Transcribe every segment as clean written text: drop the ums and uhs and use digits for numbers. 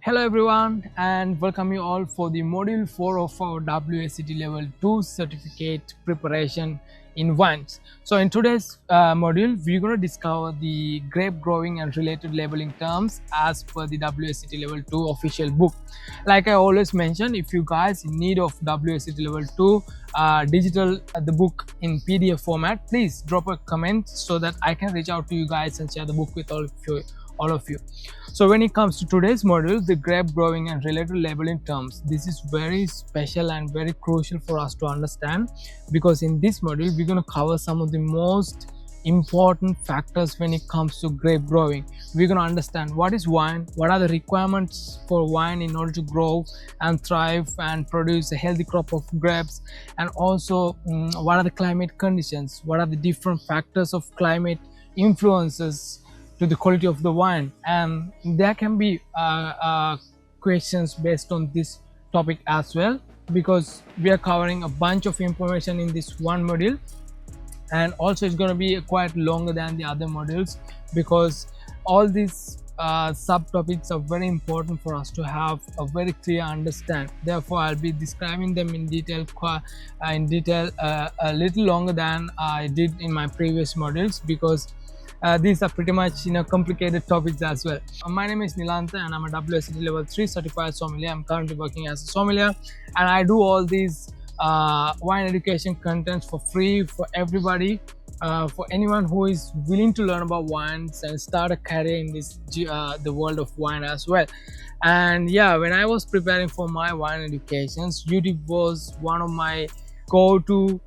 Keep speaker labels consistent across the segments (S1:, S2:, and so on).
S1: Hello everyone and welcome you all for the module 4 of our WSET Level 2 certificate preparation in wines. So in today's module we're going to discover the grape growing and related labeling terms as per the WSET Level 2 official book. Like I always mention, if you guys in need of WSET Level 2 digital the book in PDF format, please drop a comment so that I can reach out to you guys and share the book with all of you. So when it comes to today's module, the grape growing and related labeling terms, this is very special and very crucial for us to understand, because in this module we're going to cover some of the most important factors when it comes to grape growing. We're going to understand what is wine, what are the requirements for wine in order to grow and thrive and produce a healthy crop of grapes, and also what are the climate conditions, what are the different factors of climate influences to the quality of the wine. And there can be questions based on this topic as well, because we are covering a bunch of information in this one module, and also it's going to be quite longer than the other modules, because all these subtopics are very important for us to have a very clear understand. Therefore I'll be describing them in detail a little longer than I did in my previous modules, because these are pretty much complicated topics as well. My name is Nilanta and I'm a WSET Level 3 certified sommelier. I'm currently working as a sommelier, and I do all these wine education contents for free for everybody, for anyone who is willing to learn about wines and start a career in this the world of wine as well. And yeah, when I was preparing for my wine educations, YouTube was one of my go-to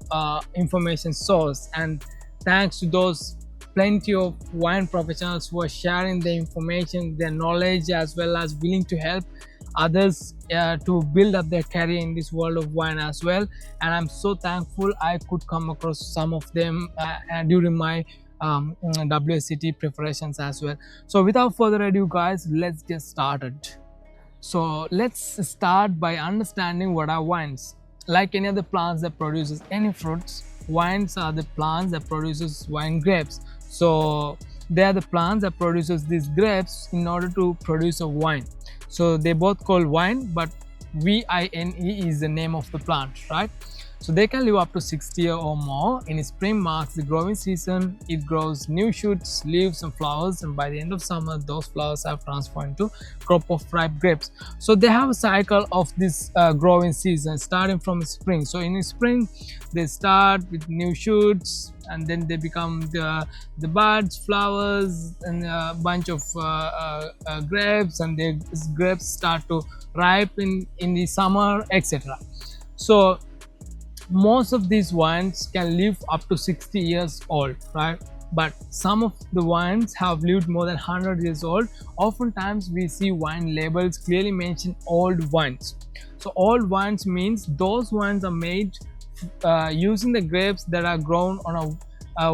S1: information source, and thanks to those plenty of wine professionals who are sharing their information, their knowledge, as well as willing to help others to build up their career in this world of wine as well. And I'm so thankful I could come across some of them during my WSET preparations as well. So without further ado guys, let's get started. So let's start by understanding what are wines. Like any other plants that produces any fruits, wines are the plants that produces wine grapes. So they are the plants that produces these grapes in order to produce a wine. So they both call wine, but vine is the name of the plant, right? So they can live up to 60 years or more. In spring marks the growing season. It grows new shoots, leaves and flowers, and by the end of summer those flowers have transformed into crop of ripe grapes. So they have a cycle of this growing season starting from spring. So in spring they start with new shoots, and then they become the buds, flowers, and a bunch of grapes, and the grapes start to ripen in the summer, etc. So most of these wines can live up to 60 years old, right? But some of the wines have lived more than 100 years old. Oftentimes we see wine labels clearly mention old wines. So old wines means those wines are made using the grapes that are grown on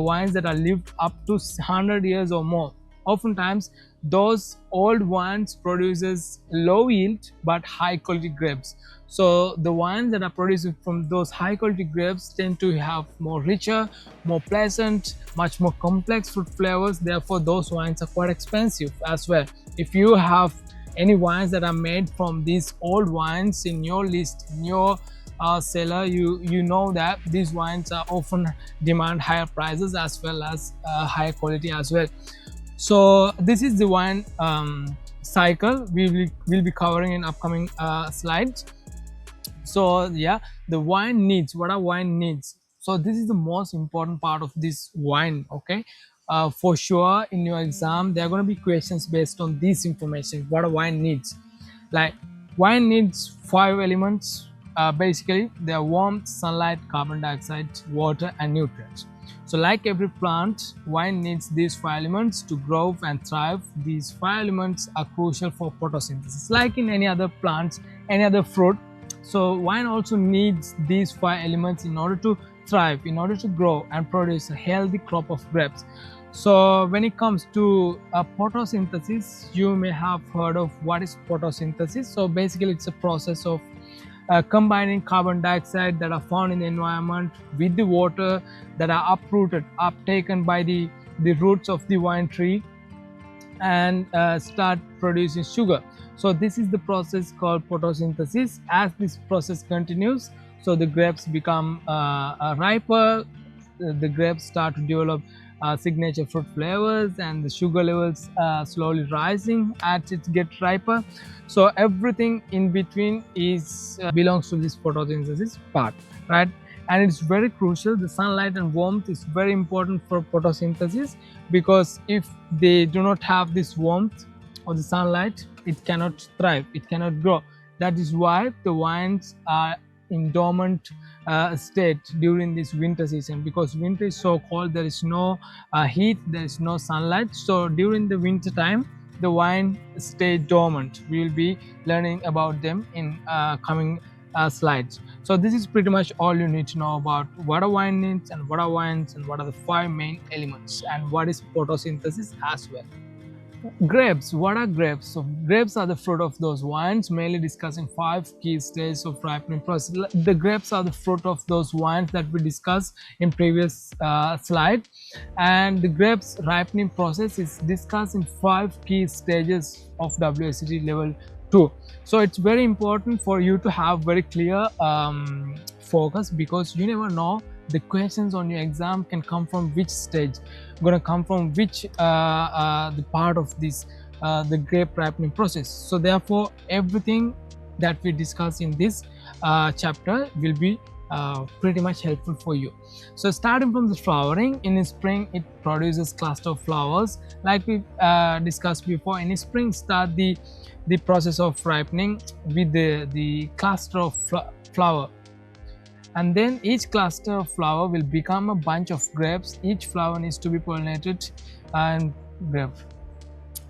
S1: wines that are lived up to 100 years or more. Oftentimes those old wines produces low yield but high quality grapes. So the wines that are produced from those high quality grapes tend to have more richer, more pleasant, much more complex fruit flavors. Therefore those wines are quite expensive as well. If you have any wines that are made from these old wines in your list, in your cellar, you know that these wines are often demand higher prices as well as higher quality as well. So this is the wine cycle we will be covering in upcoming slides. So yeah, the wine needs, what are wine needs? So this is the most important part of this wine, okay? For sure in your exam there are going to be questions based on this information, what a wine needs. Like wine needs 5 elements. Basically they are warmth, sunlight, carbon dioxide, water and nutrients. So like every plant, wine needs these 5 elements to grow and thrive. These 5 elements are crucial for photosynthesis, like in any other plants, any other fruit. So wine also needs these 5 elements in order to thrive, in order to grow and produce a healthy crop of grapes. So when it comes to photosynthesis, you may have heard of what is photosynthesis. So basically it's a process of combining carbon dioxide that are found in the environment with the water that are uptaken by the roots of the wine tree, and start producing sugar. So this is the process called photosynthesis. As this process continues, so the grapes become riper, the grapes start to develop signature fruit flavors, and the sugar levels slowly rising as it gets riper. So everything in between is belongs to this photosynthesis part, right? And it's very crucial. The sunlight and warmth is very important for photosynthesis, because if they do not have this warmth or the sunlight, it cannot thrive, it cannot grow. That is why the wines are in dormant state during this winter season, because winter is so cold, there is no heat, there is no sunlight. So during the winter time, the wine stay dormant. We will be learning about them in coming slides. So this is pretty much all you need to know about what a wine needs and what are wines and what are the 5 main elements and what is photosynthesis as well. Grapes. What are grapes? So grapes are the fruit of those wines, mainly discussing 5 key stages of ripening process. The grapes are the fruit of those wines that we discussed in previous slide, and the grapes ripening process is discussed in 5 key stages of WSET level 2. So it's very important for you to have very clear focus, because you never know the questions on your exam can come from which stage, gonna come from which the part of this the grape ripening process. So therefore everything that we discuss in this chapter will be pretty much helpful for you. So starting from the flowering, in spring it produces cluster of flowers. Like we discussed before, in spring start the process of ripening with the cluster of flower, and then each cluster of flower will become a bunch of grapes. Each flower needs to be pollinated and grape.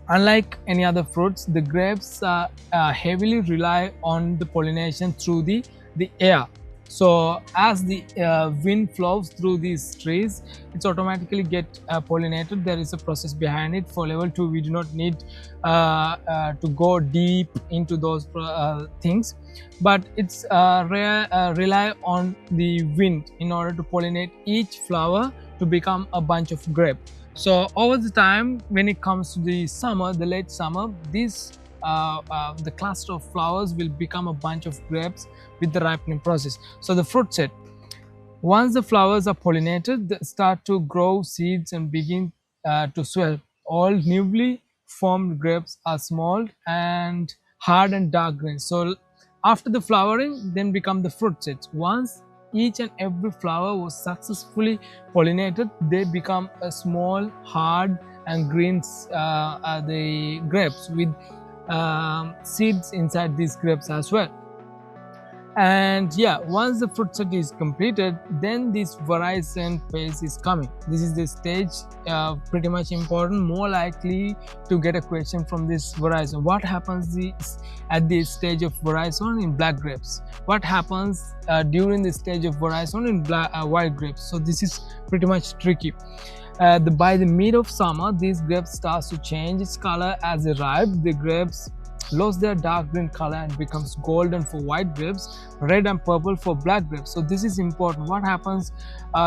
S1: Unlike any other fruits, the grapes heavily rely on the pollination through the air. So as the wind flows through these trees, it's automatically get pollinated. There is a process behind it. For level 2, we do not need to go deep into those things, but it's rely on the wind in order to pollinate each flower to become a bunch of grape. So over the time, when it comes to the summer, the late summer, these the cluster of flowers will become a bunch of grapes with the ripening process. So the fruit set, once the flowers are pollinated, they start to grow seeds and begin to swell. All newly formed grapes are small and hard and dark green. So after the flowering, then become the fruit sets. Once each and every flower was successfully pollinated, they become a small, hard and green the grapes with seeds inside these grapes as well. And yeah, once the fruit set is completed, then this veraison phase is coming. This is the stage pretty much important, more likely to get a question from this veraison. What happens at this stage of veraison in black grapes? What happens during the stage of veraison in white grapes? So this is pretty much tricky. By the mid of summer, these grapes starts to change its color. As they ripe, the grapes lose their dark green color and becomes golden for white grapes, red and purple for black grapes. So this is important. What happens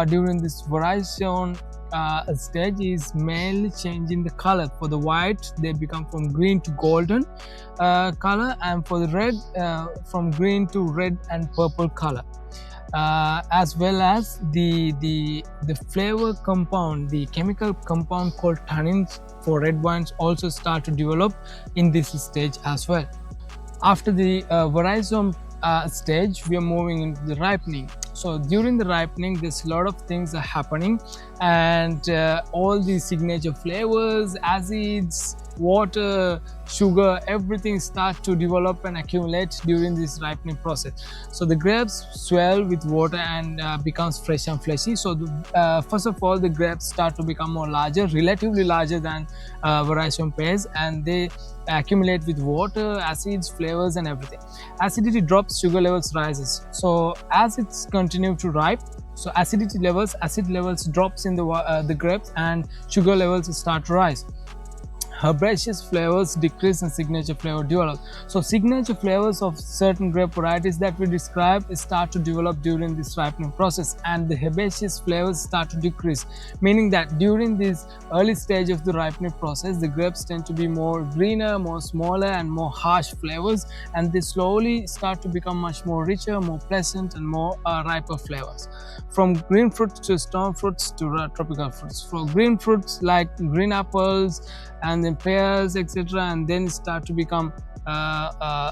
S1: during this veraison stage is mainly changing the color. For the white, they become from green to golden color, and for the red, from green to red and purple color. As well as the flavor compound, the chemical compound called tannins for red wines also start to develop in this stage as well. After the veraison stage, we are moving into the ripening. So during the ripening, there's a lot of things are happening, and all the signature flavors, acids, water, sugar, everything starts to develop and accumulate during this ripening process. So the grapes swell with water and becomes fresh and fleshy. So first of all, the grapes start to become more larger, relatively larger than veraison phase, and they accumulate with water, acids, flavors and everything. Acidity drops, sugar levels rises. So as it's continue to ripe, so acid levels drops in the grapes and sugar levels start to rise. herbaceous flavors decrease and signature flavor develop. So signature flavors of certain grape varieties that we describe start to develop during this ripening process, and the herbaceous flavors start to decrease, meaning that during this early stage of the ripening process, the grapes tend to be more greener, more smaller, and more harsh flavors, and they slowly start to become much more richer, more pleasant, and more riper flavors. From green fruits to stone fruits to tropical fruits. For green fruits like green apples and then pears, etc., and then start to become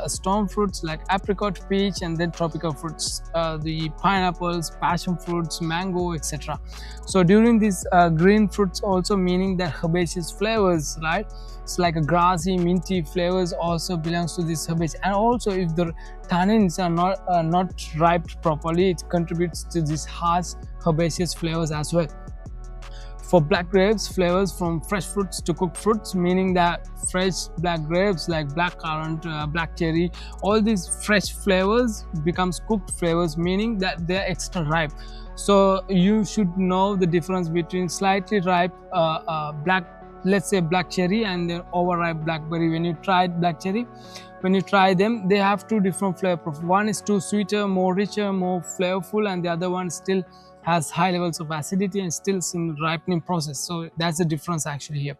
S1: stone fruits like apricot, peach, and then tropical fruits, the pineapples, passion fruits, mango, etc. So during these green fruits also, meaning that herbaceous flavors, right? It's like a grassy, minty flavors also belongs to this herbage. And also, if the tannins are not ripe properly, it contributes to these harsh herbaceous flavors as well. For black grapes, flavors from fresh fruits to cooked fruits, meaning that fresh black grapes like blackcurrant, black cherry, all these fresh flavors becomes cooked flavors, meaning that they're extra ripe. So you should know the difference between slightly ripe black, let's say black cherry, and then overripe blackberry. When you try black cherry, when you try them, they have two different flavor profiles. One is too sweeter, more richer, more flavorful, and the other one still has high levels of acidity and still in ripening process. So that's the difference actually here.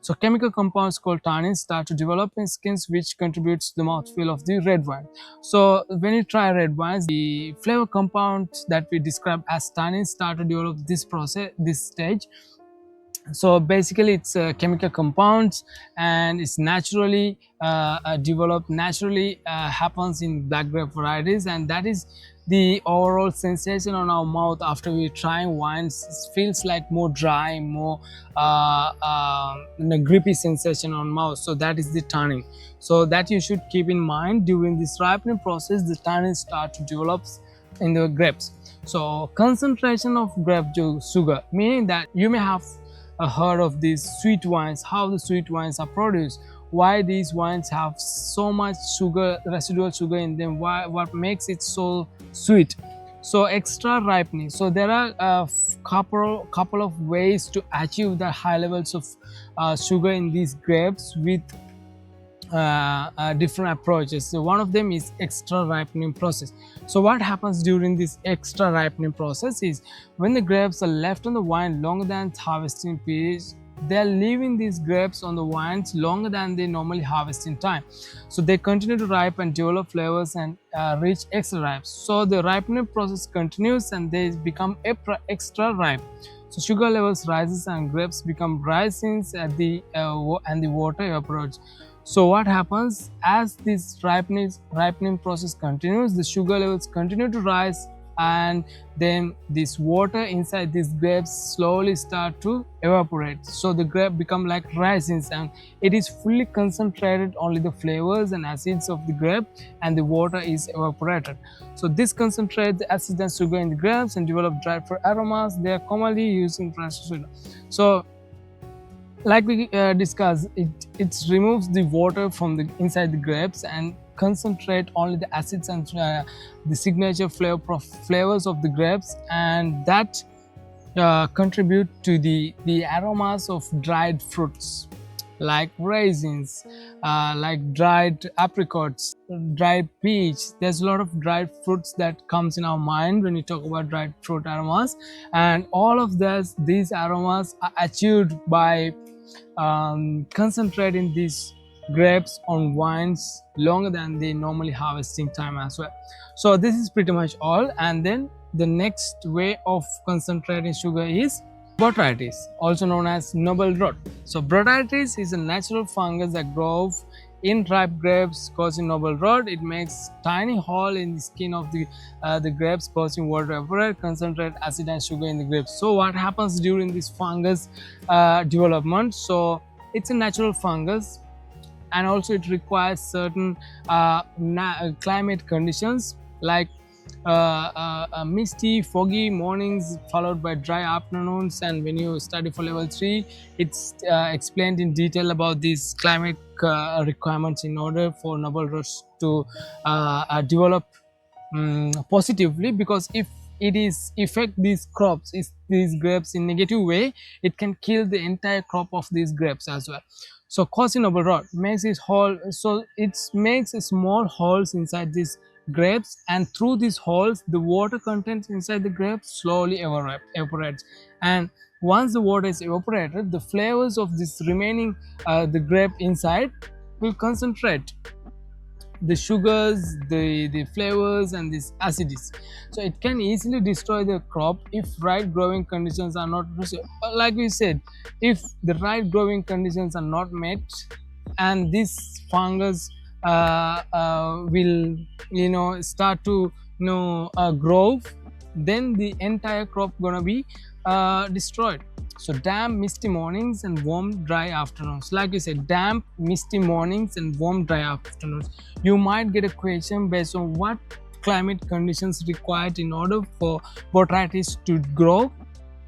S1: So chemical compounds called tannins start to develop in skins, which contributes to the mouthfeel of the red wine. So when you try red wines, the flavor compounds that we describe as tannins start to develop this process, this stage. So basically it's chemical compounds, and it's naturally developed, naturally happens in black grape varieties, and that is the overall sensation on our mouth after we trying wines. It feels like more dry, more grippy sensation on mouth. So that is the tannin. So that you should keep in mind during this ripening process. The tannins start to develop in the grapes. So concentration of grape sugar, meaning that you may have heard of these sweet wines, how the sweet wines are produced, why these wines have so much sugar, residual sugar in them, why, what makes it so sweet. So extra ripening. So there are a couple of ways to achieve the high levels of sugar in these grapes with different approaches. So one of them is extra ripening process. So what happens during this extra ripening process is when the grapes are left on the vine longer than its harvesting period, they're leaving these grapes on the vines longer than they normally harvest in time. So they continue to ripen and develop flavors and reach extra ripe. So the ripening process continues and they become extra ripe. So sugar levels rises and grapes become raisins at the and the water evaporates. So what happens as this ripening process continues, the sugar levels continue to rise, and then this water inside these grapes slowly start to evaporate. So the grape become like raisins, and it is fully concentrated only the flavors and acids of the grape, and the water is evaporated. So this concentrates the acid and sugar in the grapes and develop dried fruit aromas. They are commonly used in fresh sugar. So like we discussed, it removes the water from the inside the grapes and concentrate only the acids and the signature flavors of the grapes, and that contribute to the aromas of dried fruits like raisins, like dried apricots, dried peach. There's a lot of dried fruits that comes in our mind when we talk about dried fruit aromas, and all of these aromas are achieved by concentrating these grapes on vines longer than the normally harvesting time as well. So this is pretty much all. And then the next way of concentrating sugar is botrytis, also known as noble rot. So botrytis is a natural fungus that grows in ripe grapes causing noble rot. It makes tiny hole in the skin of the grapes, causing water to evaporate, concentrate acid and sugar in the grapes. So what happens during this fungus development? So it's a natural fungus, and also it requires certain climate conditions like misty, foggy mornings followed by dry afternoons. And when you study for level 3, it's explained in detail about these climate requirements in order for noble rots to develop positively. Because if it is affect these crops, is these grapes in negative way, it can kill the entire crop of these grapes as well. So cousinable rot makes this hole, so it makes a small holes inside these grapes, and through these holes the water content inside the grapes slowly evaporates, and once the water is evaporated, the flavors of this remaining the grape inside will concentrate the sugars, the flavors and these acids. So it can easily destroy the crop if right growing conditions are not like we said, if the right growing conditions are not met, and this fungus will start to grow, then the entire crop gonna be destroyed. So damp misty mornings and warm dry afternoons, like you said, damp misty mornings and warm dry afternoons, you might get a question based on what climate conditions required in order for botrytis to grow.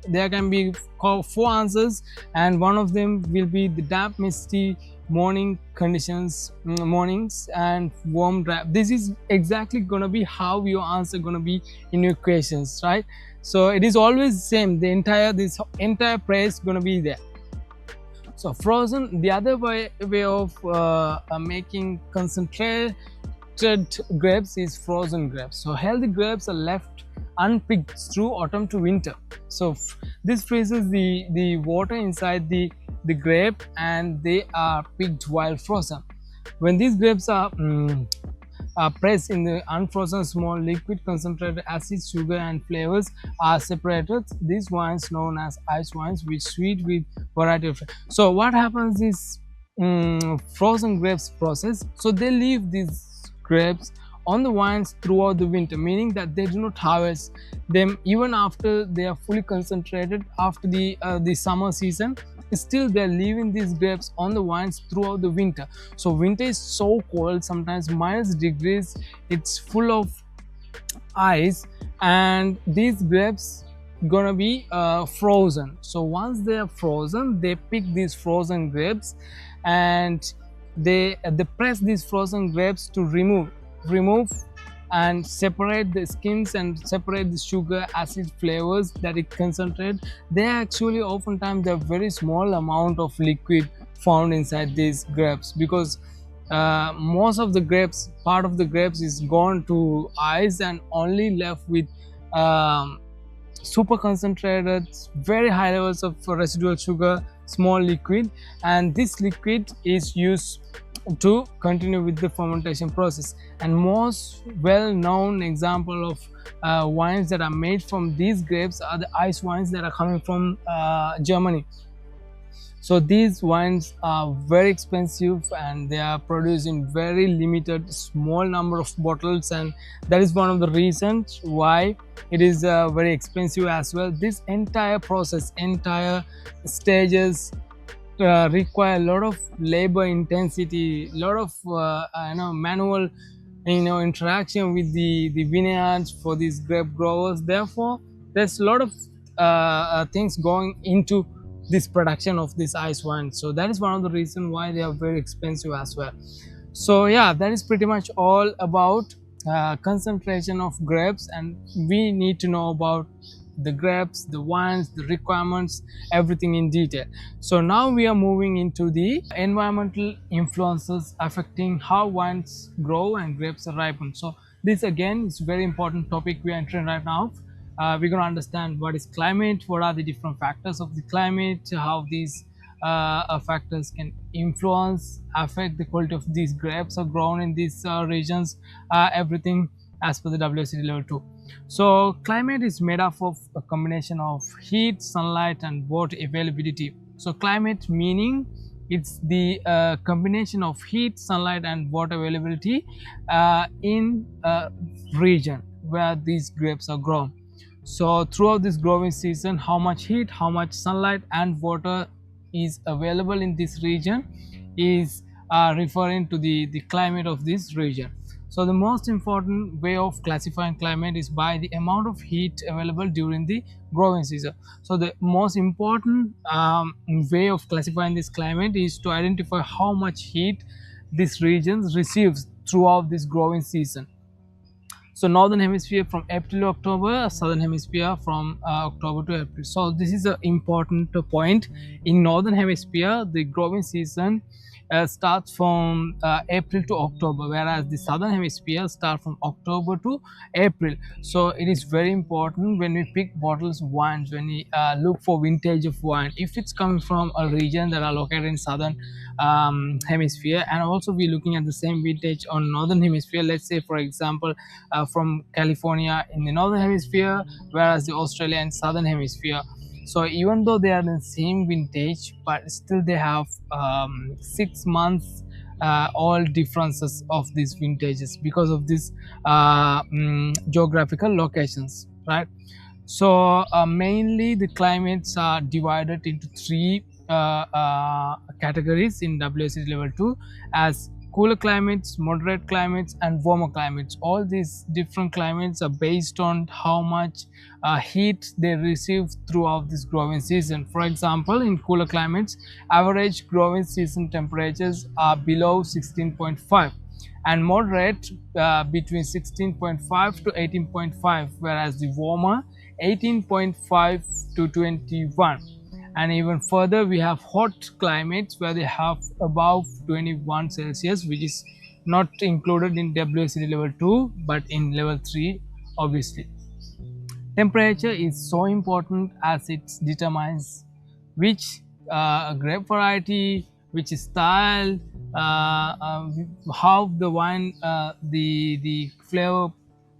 S1: There can be four answers, and one of them will be the damp misty morning conditions, mornings, and warm dry. This is exactly going to be how your answer going to be in your questions, right? So it is always the same, this entire price going to be there. So frozen, the other way of making concentrated grapes is frozen grapes. So healthy grapes are left unpicked through autumn to winter. So this freezes the water inside the grape, and they are picked while frozen. When these grapes are pressed in the unfrozen, small liquid concentrated acid, sugar and flavors are separated. These wines known as ice wines, which sweet with variety of. So what happens is frozen grapes process, so they leave these grapes on the vines throughout the winter, meaning that they do not harvest them even after they are fully concentrated after the summer season. Still they're leaving these grapes on the vines throughout the winter. So winter is so cold, sometimes minus degrees, it's full of ice, and these grapes gonna be frozen. So once they are frozen, they pick these frozen grapes, and they press these frozen grapes to remove and separate the skins and separate the sugar acid flavors that it concentrate. They actually oftentimes there are very small amount of liquid found inside these grapes, because most of the grapes, part of the grapes is gone to ice and only left with super concentrated, very high levels of residual sugar, small liquid, and this liquid is used to continue with the fermentation process. And most well-known example of wines that are made from these grapes are the ice wines that are coming from Germany. So these wines are very expensive, and they are produced in very limited small number of bottles, and that is one of the reasons why it is very expensive as well. This entire process, entire stages require a lot of labor intensity, a lot of manual interaction with the vineyards for these grape growers. Therefore there's a lot of things going into this production of this ice wine. So that is one of the reasons why they are very expensive as well. So yeah, that is pretty much all about concentration of grapes, and we need to know about the grapes, the wines, the requirements, everything in detail. So now we are moving into the environmental influences affecting how wines grow and grapes are ripened. So this again is a very important topic we are entering right now. We're going to understand what is climate, what are the different factors of the climate, how these factors can influence, affect the quality of these grapes are grown in these regions, everything as per the WSET Level 2. So climate is made up of a combination of heat, sunlight and water availability. So climate meaning it's the combination of heat, sunlight and water availability in a region where these grapes are grown. So throughout this growing season, how much heat, how much sunlight and water is available in this region is referring to the climate of this region. So the most important way of classifying climate is by the amount of heat available during the growing season. So the most important way of classifying this climate is to identify how much heat this region receives throughout this growing season. So northern hemisphere from April to October, southern hemisphere from October to April. So this is an important point. In northern hemisphere, the growing season starts from April to October, whereas the southern hemisphere starts from October to April. So it is very important when we pick bottles of wines, when we look for vintage of wine, if it's coming from a region that are located in southern hemisphere, and also we're looking at the same vintage on northern hemisphere. Let's say, for example, from California in the northern hemisphere, whereas the Australia in southern hemisphere. So even though they are the same vintage, but still they have 6 months all differences of these vintages because of these geographical locations, right? So mainly the climates are divided into three categories in WSET level 2 as cooler climates, moderate climates, and warmer climates. All these different climates are based on how much heat they receive throughout this growing season. For example, in cooler climates, average growing season temperatures are below 16.5 and moderate between 16.5 to 18.5, whereas the warmer 18.5 to 21. And even further, we have hot climates where they have above 21 Celsius, which is not included in WSET level 2 but in level 3 obviously. Temperature is so important as it determines which grape variety, which style, how the wine, the flavor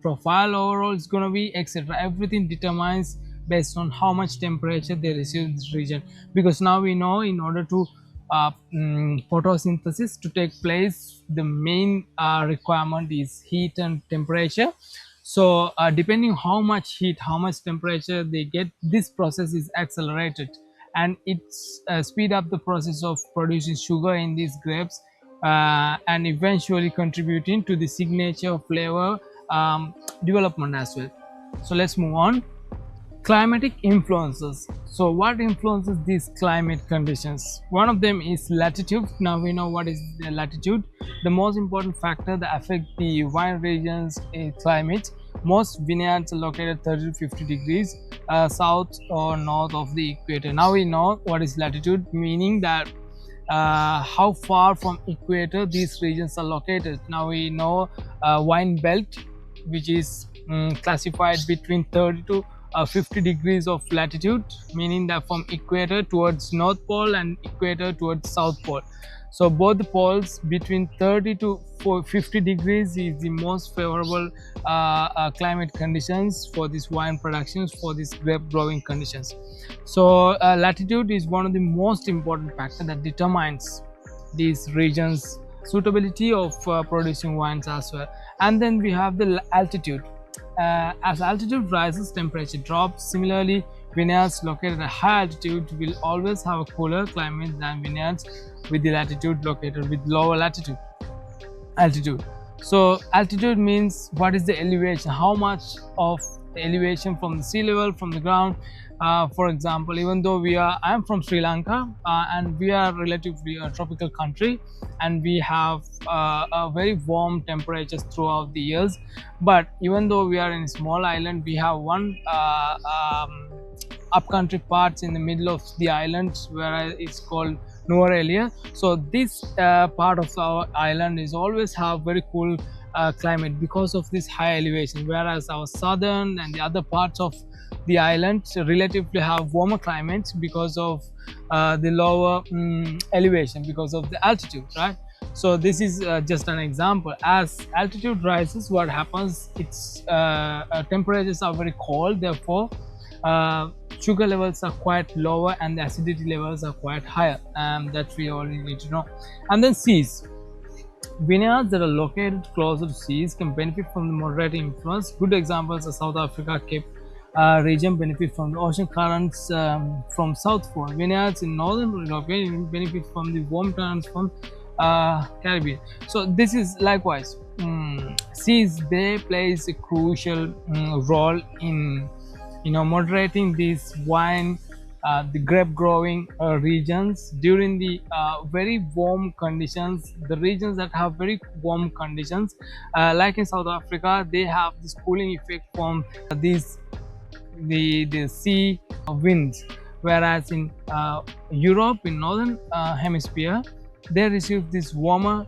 S1: profile overall is going to be, etc. Everything determines based on how much temperature they receive in this region. Because now we know in order to photosynthesis to take place, the main requirement is heat and temperature. So depending how much heat, how much temperature they get, this process is accelerated, and it's speed up the process of producing sugar in these grapes, and eventually contributing to the signature flavor development as well. So let's move on. Climatic influences. So what influences these climate conditions? One of them is latitude. Now we know what is the latitude. The most important factor that affect the wine regions climate. Most vineyards are located 30 to 50 degrees south or north of the equator. Now we know what is latitude, meaning that how far from equator these regions are located. Now we know wine belt, which is classified between 30 to 50 degrees of latitude, meaning that from equator towards north pole and equator towards south pole. So both the poles between 30 to 50 degrees is the most favorable climate conditions for this wine productions, for these grape growing conditions. So latitude is one of the most important factors that determines these regions suitability of producing wines as well. And then we have the altitude. As altitude rises, temperature drops. Similarly, vineyards located at high altitude will always have a cooler climate than vineyards with the latitude located with lower altitude. So altitude means what is the elevation, how much of the elevation from the sea level, from the ground. For example, even though I am from Sri Lanka, and we are relatively a tropical country, and we have a very warm temperatures throughout the years. But even though we are in a small island, we have one upcountry parts in the middle of the island where it's called Nuvarelia. So this part of our island is always have very cool climate because of this high elevation, whereas our southern and the other parts of the island relatively have warmer climates because of the lower elevation, because of the altitude, right? So this is just an example. As altitude rises, what happens, its temperatures are very cold, therefore sugar levels are quite lower and the acidity levels are quite higher, that we already need to know. And then seas. Vineyards that are located closer to seas can benefit from the moderate influence. Good examples are South Africa, Cape region benefit from the ocean currents from South Pole. Vineyards in northern Europe benefit from the warm currents from Caribbean. So this is likewise. Seas, they plays a crucial role in moderating this wine the grape growing regions during the very warm conditions. The regions that have very warm conditions, like in South Africa, they have this cooling effect from these the sea winds, whereas in Europe, in northern hemisphere, they receive this warmer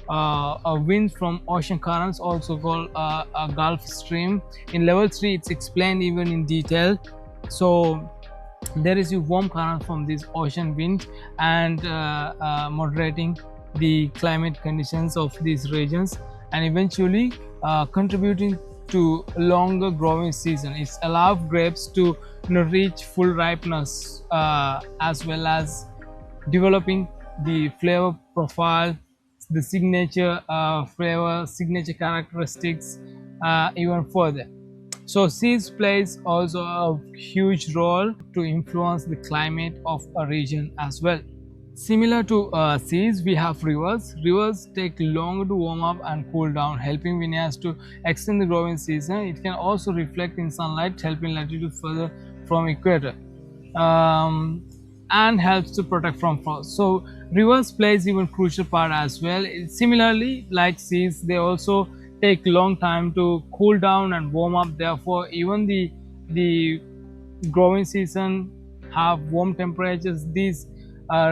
S1: winds from ocean currents, also called a Gulf Stream. In level 3, it's explained even in detail. So there is a warm current from this ocean wind and moderating the climate conditions of these regions, and eventually contributing to longer growing season. It's allows grapes to reach full ripeness, as well as developing the flavor profile, the signature flavor, signature characteristics even further. So seeds plays also a huge role to influence the climate of a region as well. Similar to seas, we have rivers. Rivers take longer to warm up and cool down, helping vineyards to extend the growing season. It can also reflect in sunlight, helping latitude further from equator, and helps to protect from frost. So rivers plays even crucial part as well. Similarly, like seas, they also take long time to cool down and warm up. Therefore, even the growing season have warm temperatures. These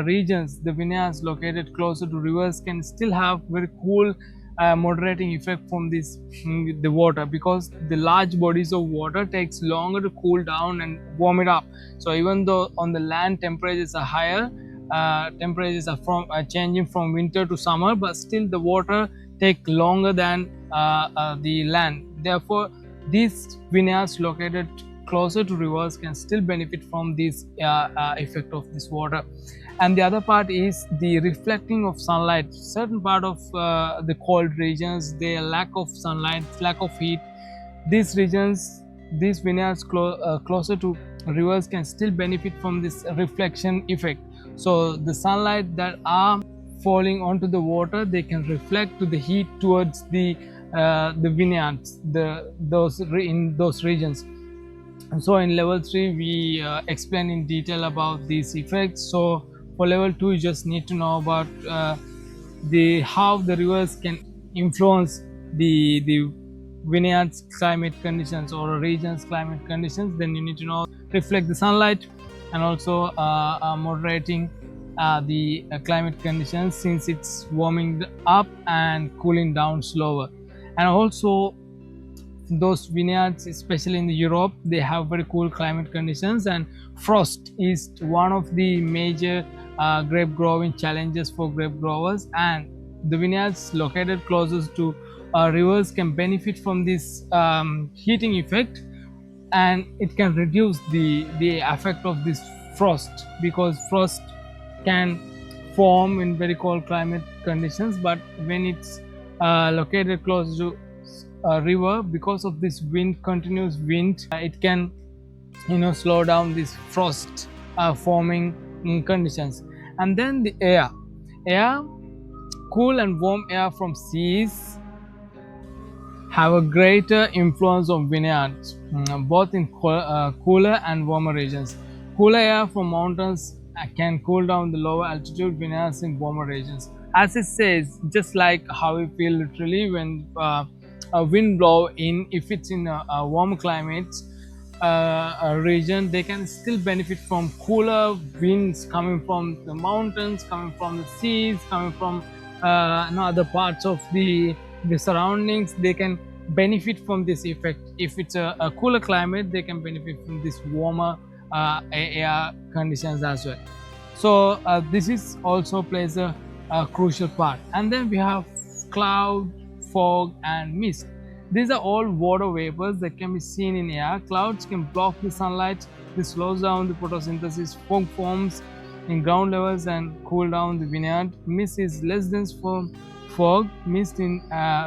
S1: regions, the vineyards located closer to rivers, can still have very cool moderating effect from this the water, because the large bodies of water takes longer to cool down and warm it up. So even though on the land temperatures are higher, temperatures are changing from winter to summer, but still the water take longer than the land. Therefore, these vineyards located closer to rivers can still benefit from this effect of this water. And the other part is the reflecting of sunlight. Certain part of the cold regions, they lack of sunlight, lack of heat. These regions, these vineyards closer to rivers can still benefit from this reflection effect. So the sunlight that are falling onto the water, they can reflect to the heat towards the vineyards, in those regions. So in level 3, we explain in detail about these effects. So for level 2, you just need to know about how the rivers can influence the vineyards climate conditions or a region's climate conditions. Then you need to know reflect the sunlight, and also moderating the climate conditions, since it's warming up and cooling down slower. And also those vineyards, especially in Europe, they have very cool climate conditions, and frost is one of the major grape growing challenges for grape growers. And the vineyards located closest to rivers can benefit from this heating effect, and it can reduce the effect of this frost, because frost can form in very cold climate conditions, but when it's located close to a river, because of this continuous wind, it can slow down this frost forming conditions. And then the air, cool and warm air from seas have a greater influence on vineyards, both in cooler and warmer regions. Cooler air from mountains can cool down the lower altitude vineyards in warmer regions. As it says, just like how we feel literally when a wind blow in, if it's in a warm climate region, they can still benefit from cooler winds coming from the mountains, coming from the seas, coming from other parts of the surroundings. They can benefit from this effect. If it's a cooler climate, they can benefit from this warmer air conditions as well. So this is also plays a crucial part. And then we have cloud, fog and mist. These are all water vapors that can be seen in air. Clouds can block the sunlight. This slows down the photosynthesis. Fog forms in ground levels and cool down the vineyard. Mist is less dense from fog. Mist in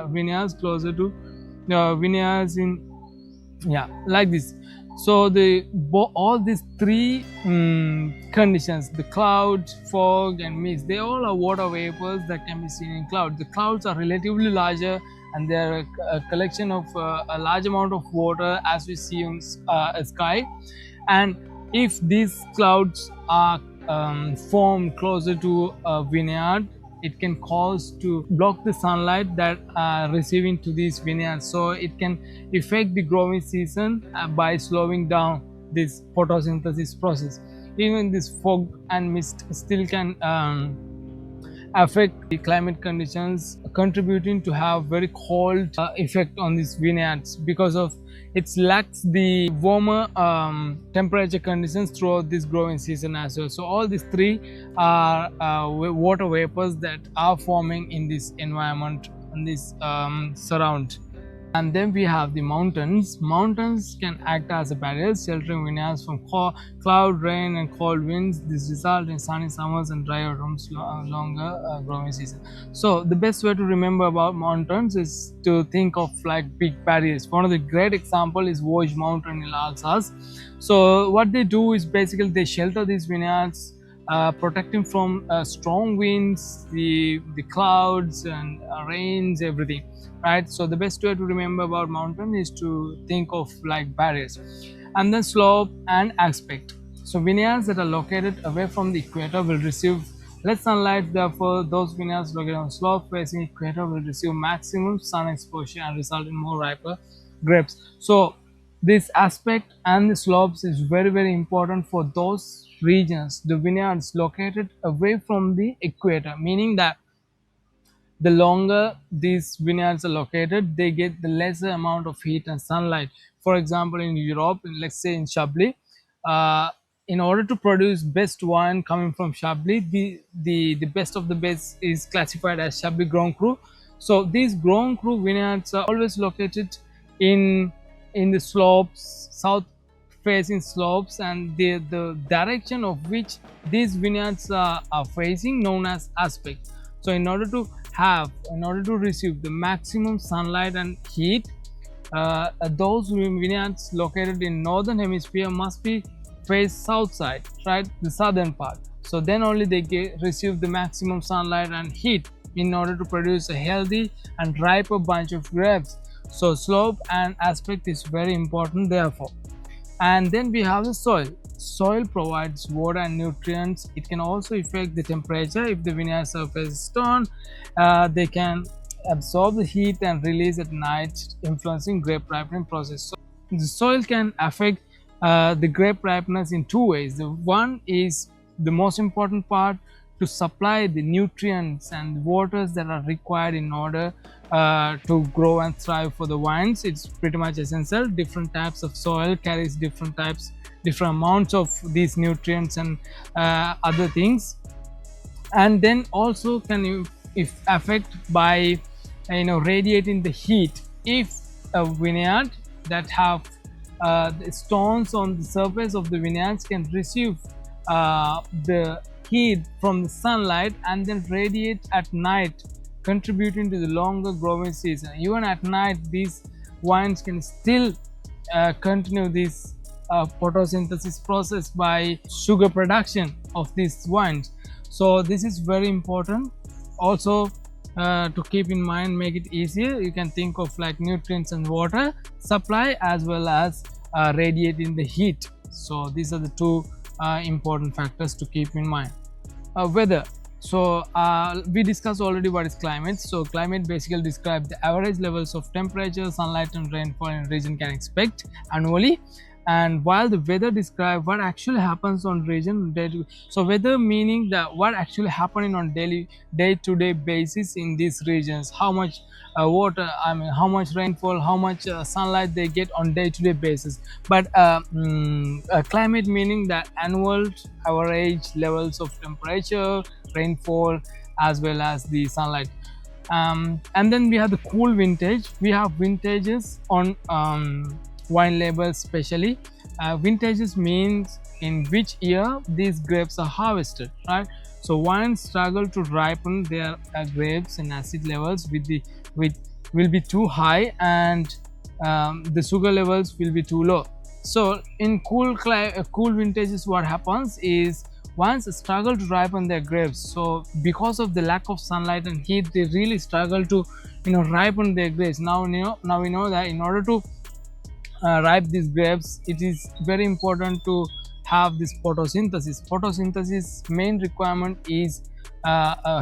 S1: vineyards closer to vineyards in like this. So all these three conditions, the cloud, fog and mist, they all are water vapors that can be seen in clouds. The clouds are relatively larger, and they are a collection of a large amount of water as we see in sky. And If these clouds are formed closer to a vineyard, it can cause to block the sunlight that are receiving to these vineyards, so it can affect the growing season by slowing down this photosynthesis process. Even this fog and mist still can affect the climate conditions, contributing to have very cold effect on these vineyards because of it lacks the warmer temperature conditions throughout this growing season as well. So all these three are water vapors that are forming in this environment, in this surround. And then we have the mountains. Mountains can act as a barrier, sheltering vineyards from cloud, rain, and cold winds. This result in sunny summers and dry autumns, longer growing season. So the best way to remember about mountains is to think of like big barriers. One of the great example is Vosges Mountain in Alsace. So what they do is basically they shelter these vineyards, protecting from strong winds, the clouds and rains, everything, right? So the best way to remember about mountain is to think of like barriers. And then slope and aspect. So vineyards that are located away from the equator will receive less sunlight. Therefore, those vineyards located on slope facing equator will receive maximum sun exposure and result in more riper grapes. So this aspect and the slopes is very important for those regions, the vineyards located away from the equator, meaning that the longer these vineyards are located, they get the lesser amount of heat and sunlight. For example, in Europe, let's say in Chablis, uh, in order to produce best wine coming from Chablis, the best of the best is classified as Chablis Grand Cru. So these Grand Cru vineyards are always located in the slopes, south facing slopes, and the direction of which these vineyards are facing known as aspect. So in order to receive the maximum sunlight and heat, those vineyards located in northern hemisphere must be face south side, right, the southern part. So then only they receive the maximum sunlight and heat in order to produce a healthy and riper bunch of grapes. So slope and aspect is very important therefore. And then we have the soil. Soil provides water and nutrients. It can also affect the temperature. If the vineyard surface is stone, they can absorb the heat and release at night, influencing grape ripening process. So the soil can affect the grape ripeness in two ways. The one is the most important part, to supply the nutrients and waters that are required in order to grow and thrive for the wines. It's pretty much essential. Different types of soil carries different amounts of these nutrients and other things. And then also can if affect by radiating the heat. If a vineyard that have the stones on the surface of the vineyards can receive the heat from the sunlight and then radiate at night, contributing to the longer growing season. Even at night, these wines can still continue this photosynthesis process by sugar production of these wines. So this is very important. Also, to keep in mind, make it easier, you can think of like nutrients and water supply as well as radiating the heat. So these are the two important factors to keep in mind. Weather. So we discussed already what is climate. So climate basically describes the average levels of temperature, sunlight and rainfall in a region can expect annually. And while the weather describe what actually happens on region daily. So weather meaning that what actually happening on day-to-day basis in these regions, how much water, how much rainfall, how much sunlight they get on day-to-day basis. But climate meaning that annual average levels of temperature, rainfall as well as the sunlight. And then we have the cool vintage. We have vintages on wine labels especially. Vintages means in which year these grapes are harvested, right? So wines struggle to ripen their grapes and acid levels will be too high, and the sugar levels will be too low. So in cool vintages, what happens is wines struggle to ripen their grapes. So because of the lack of sunlight and heat, they really struggle to ripen their grapes. Now we know that in order to ripe these grapes, it is very important to have this photosynthesis. Photosynthesis main requirement is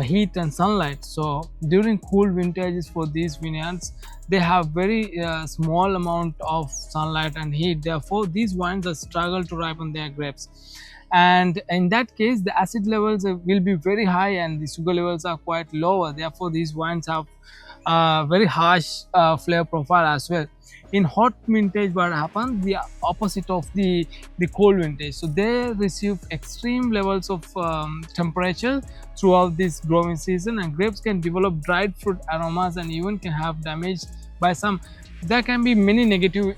S1: heat and sunlight. So during cool vintages for these vineyards, they have very small amount of sunlight and heat. Therefore, these wines are struggle to ripen their grapes, and in that case the acid levels will be very high and the sugar levels are quite lower. Therefore, these wines have very harsh flavor profile as well. In hot vintage, what happens, the opposite of the cold vintage, so they receive extreme levels of temperature throughout this growing season, and grapes can develop dried fruit aromas and even can have damage by some. There can be many negative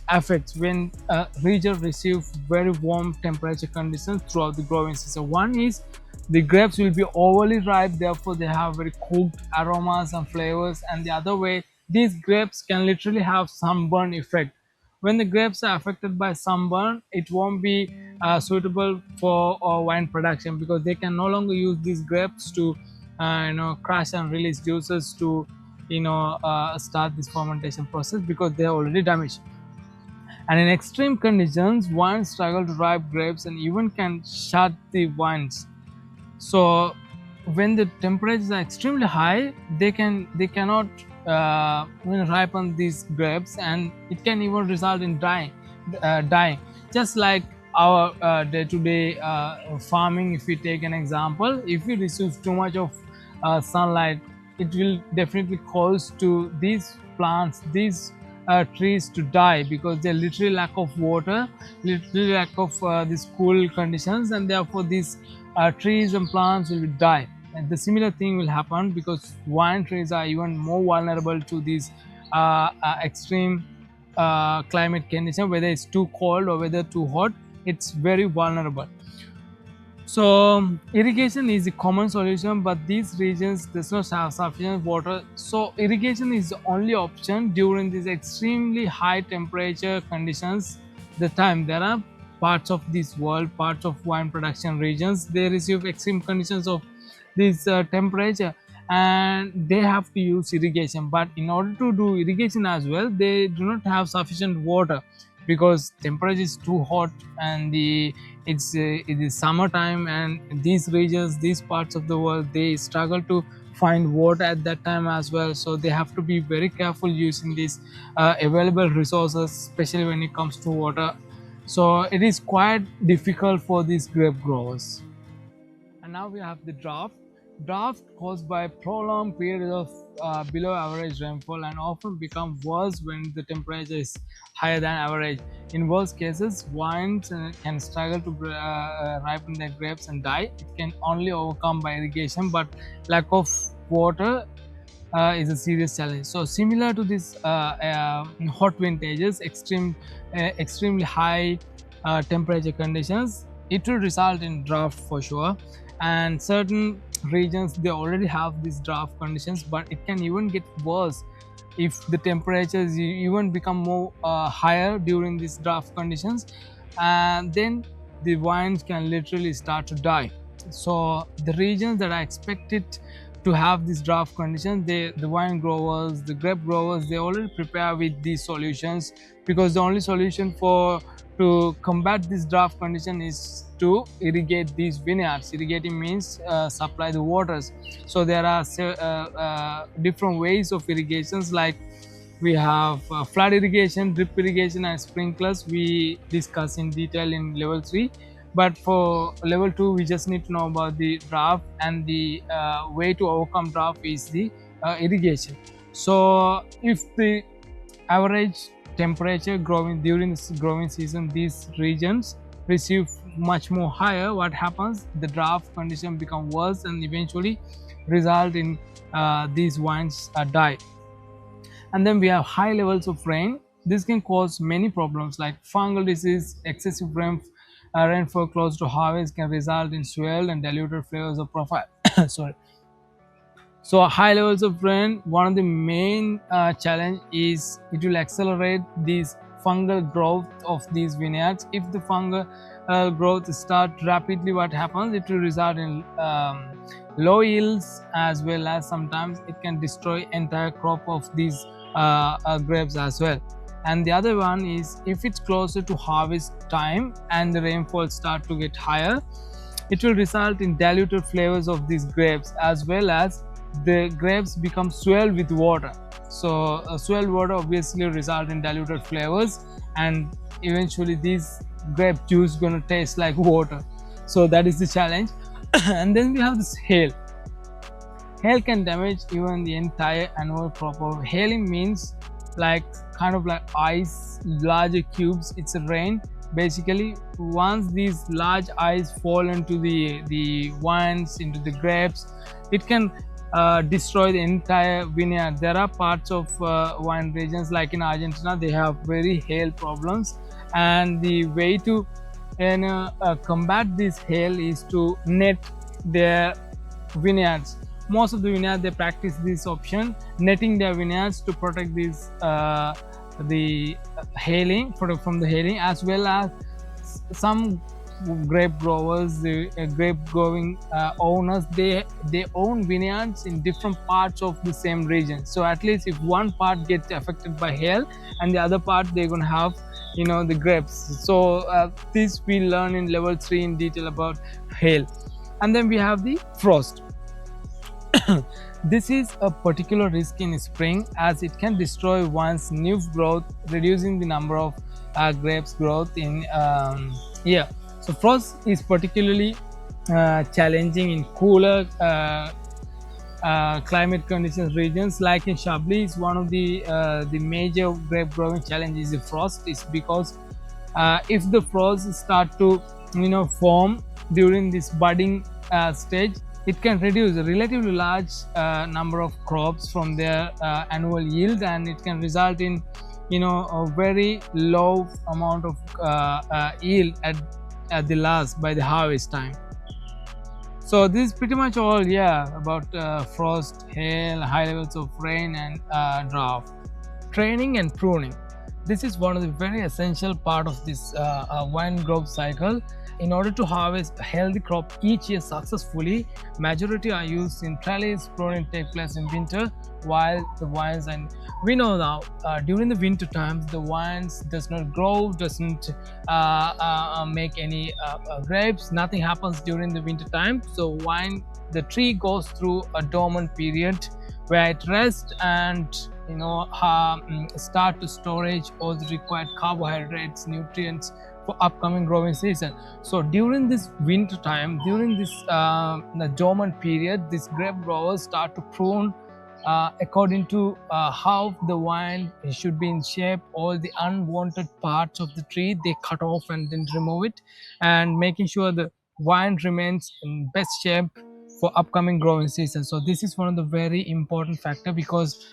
S1: effects when a region receive very warm temperature conditions throughout the growing season. One is the grapes will be overly ripe, therefore they have very cooked aromas and flavors, and the other way, these grapes can literally have sunburn effect. When the grapes are affected by sunburn, it won't be suitable for wine production, because they can no longer use these grapes to crush and release juices to start this fermentation process, because they are already damaged. And in extreme conditions, wines struggle to ripe grapes and even can shut the wines. So when the temperatures are extremely high, they cannot ripen these grapes, and it can even result in dying. Just like our day-to-day farming, if we take an example, if we receive too much of sunlight, it will definitely cause to these plants, these trees to die, because they literally lack of water, literally lack of these cool conditions, and therefore these trees and plants will die. And the similar thing will happen, because wine trees are even more vulnerable to these extreme climate condition, whether it's too cold or whether too hot. It's very vulnerable. So irrigation is a common solution, but these regions does not have sufficient water. So irrigation is the only option during these extremely high temperature conditions. The time there are parts of this world, parts of wine production regions, they receive extreme conditions of this temperature, and they have to use irrigation. But in order to do irrigation as well, they do not have sufficient water, because temperature is too hot, and it is summertime, and these regions, these parts of the world, they struggle to find water at that time as well. So they have to be very careful using these available resources, especially when it comes to water. So it is quite difficult for these grape growers. And now we have the drought caused by prolonged periods of below average rainfall, and often become worse when the temperature is higher than average. In worst cases, wines can struggle to ripen their grapes and die. It can only overcome by irrigation, but lack of water is a serious challenge. So similar to this hot vintages, extremely high temperature conditions, it will result in drought for sure. And certain regions, they already have these drought conditions, but it can even get worse if the temperatures even become more higher during these drought conditions, and then the wines can literally start to die. So the regions that are expected to have these drought conditions, the wine growers, the grape growers, they already prepare with these solutions, because the only solution for to combat this drought condition is to irrigate these vineyards. Irrigating means supply the waters. So there are different ways of irrigations, like we have flood irrigation, drip irrigation, and sprinklers. We discuss in detail in level 3, but for level 2 we just need to know about the drought, and the way to overcome drought is the irrigation. So if the average temperature growing during this growing season, these regions receive much more higher, what happens, the drought condition become worse and eventually result in these wines die. And then we have high levels of rain. This can cause many problems like fungal disease. Excessive rainfall close to harvest can result in swelled and diluted flavors of profile. Sorry. So high levels of rain, one of the main challenge is it will accelerate these fungal growth of these vineyards. If the fungal growth start rapidly, what happens, it will result in low yields, as well as sometimes it can destroy entire crop of these grapes as well. And the other one is if it's closer to harvest time and the rainfall start to get higher, it will result in diluted flavors of these grapes, as well as the grapes become swelled with water. So swelled water obviously result in diluted flavors, and eventually this grape juice gonna taste like water. So that is the challenge. And then we have this hail. Hail can damage even the entire annual crop. Of hailing means like kind of like ice, larger cubes. It's a rain. Basically, once these large ice fall into the vines, into the grapes, it can destroy the entire vineyard. There are parts of wine regions like in Argentina, they have very hail problems, and the way to combat this hail is to net their vineyards. Most of the vineyards they practice this option, netting their vineyards to protect these the hailing from the hailing, as well as some grape growers, the grape growing owners, they own vineyards in different parts of the same region. So at least if one part gets affected by hail and the other part they're gonna have the grapes. So this we learn in level 3 in detail about hail. And then we have the frost. This is a particular risk in spring, as it can destroy one's new growth, reducing the number of grapes growth in year. So frost is particularly challenging in cooler climate conditions regions, like in Chablis. Is one of the major grape growing challenges is frost, is because if the frost start to form during this budding stage, it can reduce a relatively large number of crops from their annual yield, and it can result in a very low amount of yield at the last by the harvest time. So this is pretty much all about frost, hail, high levels of rain, and drought. Training and pruning. This is one of the very essential part of this wine growth cycle. In order to harvest a healthy crop each year successfully, majority are used in trellis. Pruning take place in winter, while the vines, and we know now during the winter times the vines does not grow, doesn't make any grapes. Nothing happens during the winter time. So the tree goes through a dormant period where it rests and start to storage all the required carbohydrates, nutrients for upcoming growing season. So during this winter time, during this the dormant period, these grape growers start to prune according to how the vine should be in shape. All the unwanted parts of the tree they cut off and then remove it, and making sure the vine remains in best shape for upcoming growing season. So this is one of the very important factor, because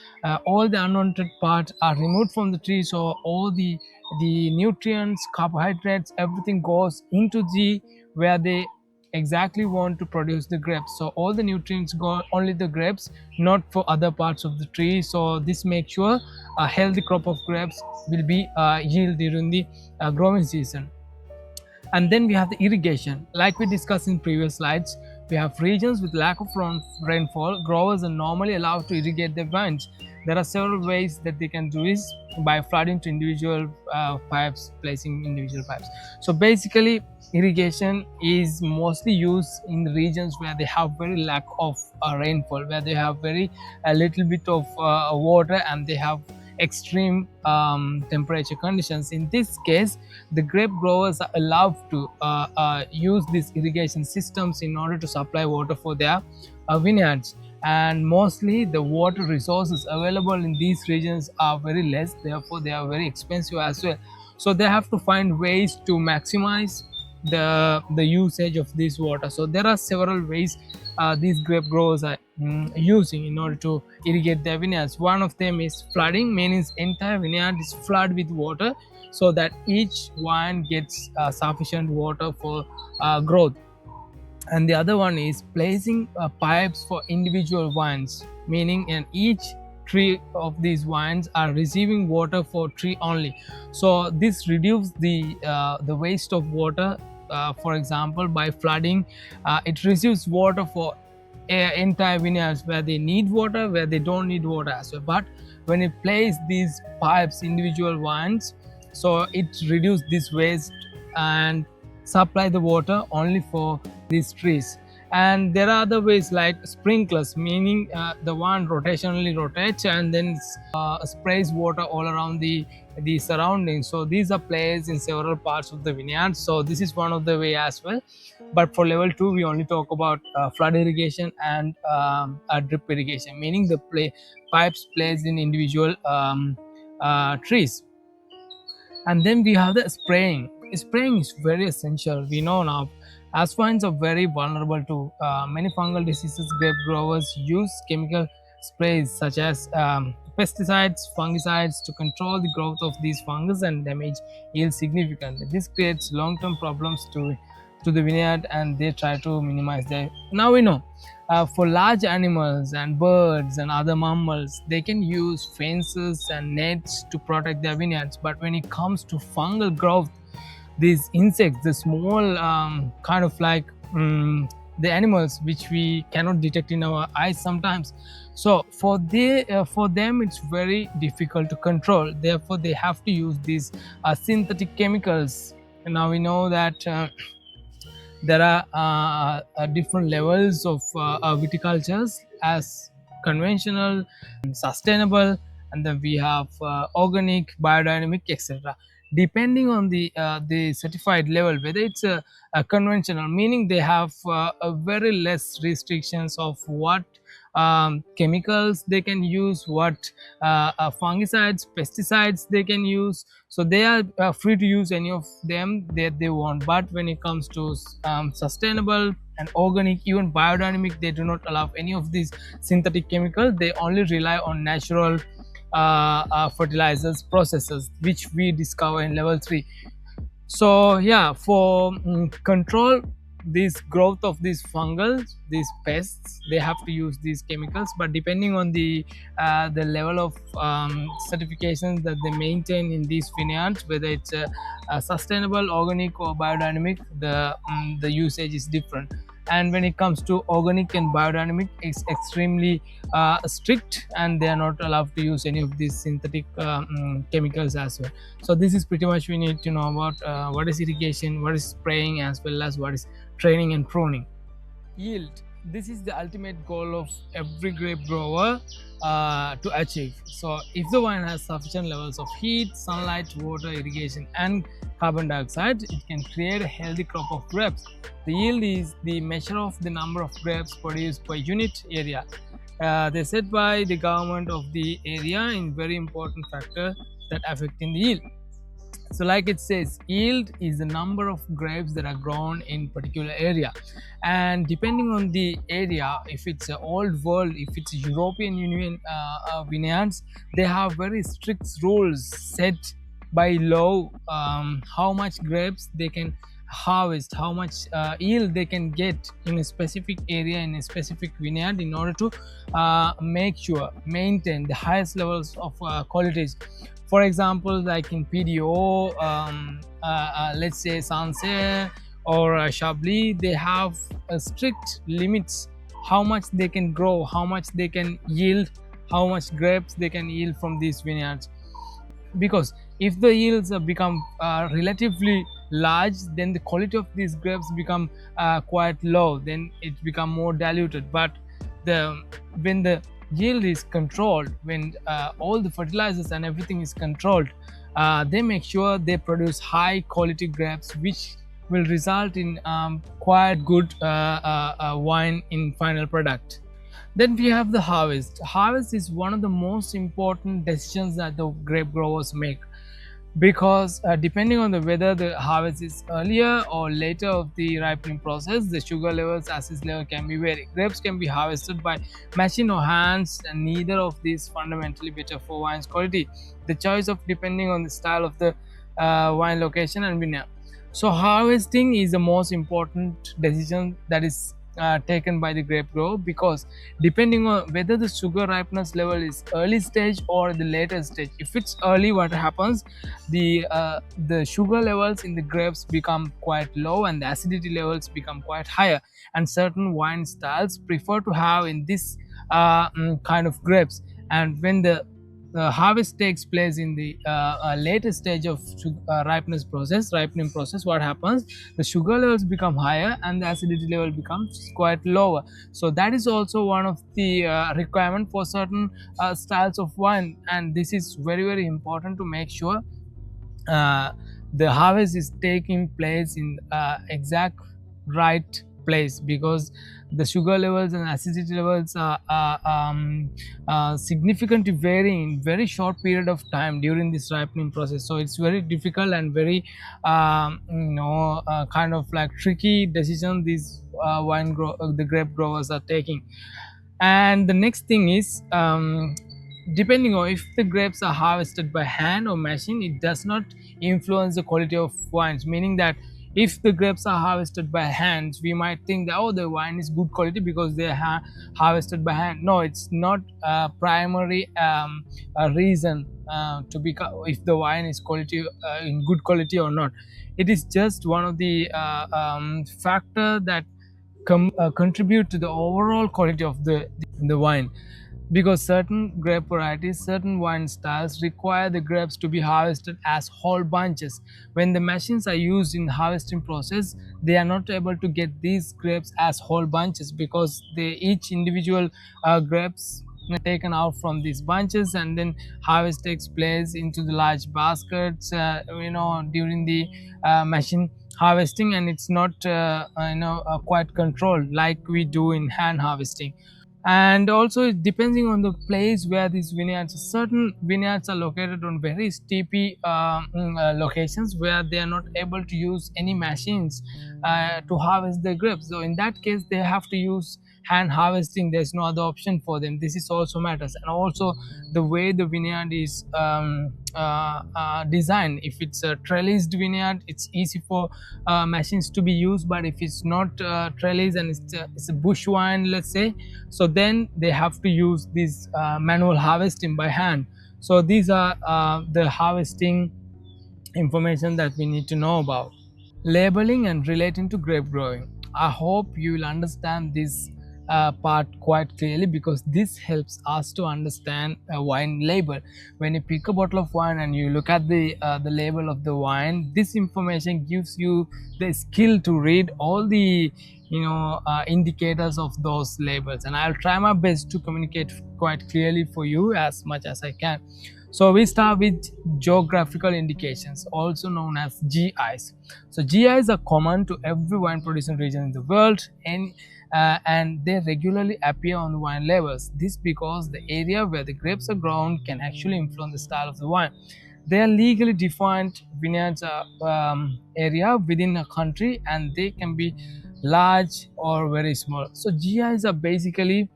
S1: all the unwanted parts are removed from the tree, so all the nutrients, carbohydrates, everything goes into the where they exactly want to produce the grapes. So all the nutrients go only the grapes, not for other parts of the tree. So this makes sure a healthy crop of grapes will be yield during the growing season. And then we have the irrigation. Like we discussed in previous slides, we have regions with lack of rainfall. Growers are normally allowed to irrigate their vines. There are several ways that they can do this: by flooding to individual pipes, placing individual pipes. So basically, irrigation is mostly used in regions where they have very lack of rainfall, where they have very a little bit of water, and they have extreme temperature conditions. In this case, the grape growers are allowed to use these irrigation systems in order to supply water for their vineyards. And mostly the water resources available in these regions are very less, therefore they are very expensive as well. So they have to find ways to maximize the usage of this water. So there are several ways these grape growers are using in order to irrigate their vineyards. One of them is flooding, means entire vineyard is flooded with water so that each vine gets sufficient water for growth. And the other one is placing pipes for individual vines, meaning in each tree of these vines are receiving water for tree only. So this reduces the waste of water. For example, by flooding, it receives water for entire vineyards where they need water, where they don't need water as well. But when you place these pipes individual ones, so it reduce this waste and supply the water only for these trees. And there are other ways like sprinklers, meaning the one rotationally rotates and then sprays water all around the surroundings. So these are placed in several parts of the vineyard, so this is one of the way as well. But for level 2 we only talk about flood irrigation and drip irrigation, meaning the pipes placed in individual trees. And then we have the spraying. Spraying is very essential. We know now as vines are very vulnerable to many fungal diseases. Grape growers use chemical sprays such as pesticides, fungicides to control the growth of these fungus and damage yield significantly. This creates long-term problems to the vineyard, and they try to minimize that. Now we know for large animals and birds and other mammals, they can use fences and nets to protect their vineyards. But when it comes to fungal growth, these insects, the small kind of like the animals which we cannot detect in our eyes sometimes, so for them it's very difficult to control. Therefore they have to use these synthetic chemicals. And now we know that there are different levels of viticultures, as conventional, sustainable, and then we have organic, biodynamic, etc. Depending on the certified level, whether it's a conventional, meaning they have a very less restrictions of what chemicals they can use, what fungicides, pesticides they can use, so they are free to use any of them that they want. But when it comes to sustainable and organic, even biodynamic, they do not allow any of these synthetic chemicals. They only rely on natural fertilizers processes, which we discover in level 3. So yeah, for control this growth of these fungals, these pests, they have to use these chemicals. But depending on the level of certifications that they maintain in these vineyards, whether it's a sustainable, organic, or biodynamic, the usage is different. And when it comes to organic and biodynamic, it's extremely strict, and they are not allowed to use any of these synthetic chemicals as well. So this is pretty much we need to know about what is irrigation, what is spraying, as well as what is training and pruning. Yield, this is the ultimate goal of every grape grower to achieve. So if the vine has sufficient levels of heat, sunlight, water, irrigation, and carbon dioxide, it can create a healthy crop of grapes. The yield is the measure of the number of grapes produced per unit area. They're set by the government of the area in very important factor that affecting the yield. So like it says, yield is the number of grapes that are grown in particular area. And depending on the area, if it's an old world, if it's European Union vineyards, they have very strict rules set by law, how much grapes they can harvest, how much yield they can get in a specific area, in a specific vineyard, in order to make sure maintain the highest levels of qualities. For example, like in PDO, let's say Sancerre or Chablis, they have strict limits how much they can grow, how much they can yield, how much grapes they can yield from these vineyards. Because if the yields become relatively large, then the quality of these grapes become quite low, then it become more diluted. But when the yield is controlled, when all the fertilizers and everything is controlled, they make sure they produce high quality grapes, which will result in quite good wine in final product. Then we have the harvest. Harvest is one of the most important decisions that the grape growers make, because depending on the whether the harvest is earlier or later of the ripening process, the sugar levels, acid level can be varied. Grapes can be harvested by machine or hands, and neither of these fundamentally better for wine's quality. The choice of depending on the style of the wine, location, and vineyard. So harvesting is the most important decision that is taken by the grape grower, because depending on whether the sugar ripeness level is early stage or the later stage. If it's early, what happens, the sugar levels in the grapes become quite low and the acidity levels become quite higher, and certain wine styles prefer to have in this kind of grapes. And when the the harvest takes place in the later stage of ripening process, what happens, the sugar levels become higher and the acidity level becomes quite lower. So that is also one of the requirement for certain styles of wine, and this is very very important to make sure uh, the harvest is taking place in exact right place, because the sugar levels and acidity levels are significantly varying in very short period of time during this ripening process. So it's very difficult and very kind of like tricky decision these the grape growers are taking. And the next thing is, depending on if the grapes are harvested by hand or machine, it does not influence the quality of wines, meaning that if the grapes are harvested by hands, we might think that, oh, the wine is good quality because they are harvested by hand. No, it's not a primary reason to be if the wine is quality in good quality or not. It is just one of the factor that contribute to the overall quality of the wine, because certain grape varieties, certain wine styles require the grapes to be harvested as whole bunches. When the machines are used in the harvesting process, they are not able to get these grapes as whole bunches, because each individual grapes are taken out from these bunches, and then harvest takes place into the large baskets during the machine harvesting, and it's not quite controlled like we do in hand harvesting. And also depending on the place where these vineyards, certain vineyards are located on very steepy locations where they are not able to use any machines to harvest the grapes. So in that case they have to use hand harvesting. There's no other option for them. This is also matters. And also the way the vineyard is designed. If it's a trellised vineyard, it's easy for machines to be used, but if it's not trellis and it's a bush wine, let's say, so then they have to use this manual harvesting by hand. So these are the harvesting information that we need to know about. Labeling and relating to grape growing. I hope you will understand this part quite clearly, because this helps us to understand a wine label. When you pick a bottle of wine and you look at the label of the wine, this information gives you the skill to read all the indicators of those labels, and I'll try my best to communicate quite clearly for you as much as I can. So we start with geographical indications, also known as GIs. So GIs are common to every wine producing region in the world, and they regularly appear on the wine labels. This because the area where the grapes are grown can actually influence the style of the wine. They are legally defined vineyards area within a country, and they can be large or very small. So GIs are basically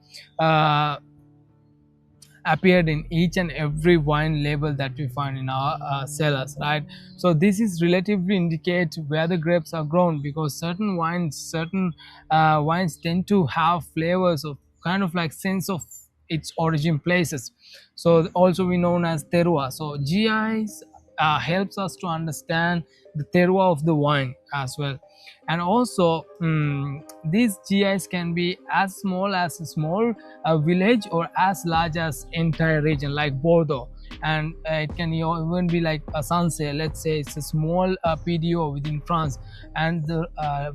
S1: appeared in each and every wine label that we find in our cellars, right? So this is relatively indicate where the grapes are grown, because certain wines tend to have flavors of kind of like sense of its origin places. So also we known as terroir. So GIs helps us to understand the terroir of the wine as well. And also these GIs can be as small as a small village, or as large as entire region like Bordeaux. And it can even be like a Sancerre. Let's say it's a small PDO within France, and the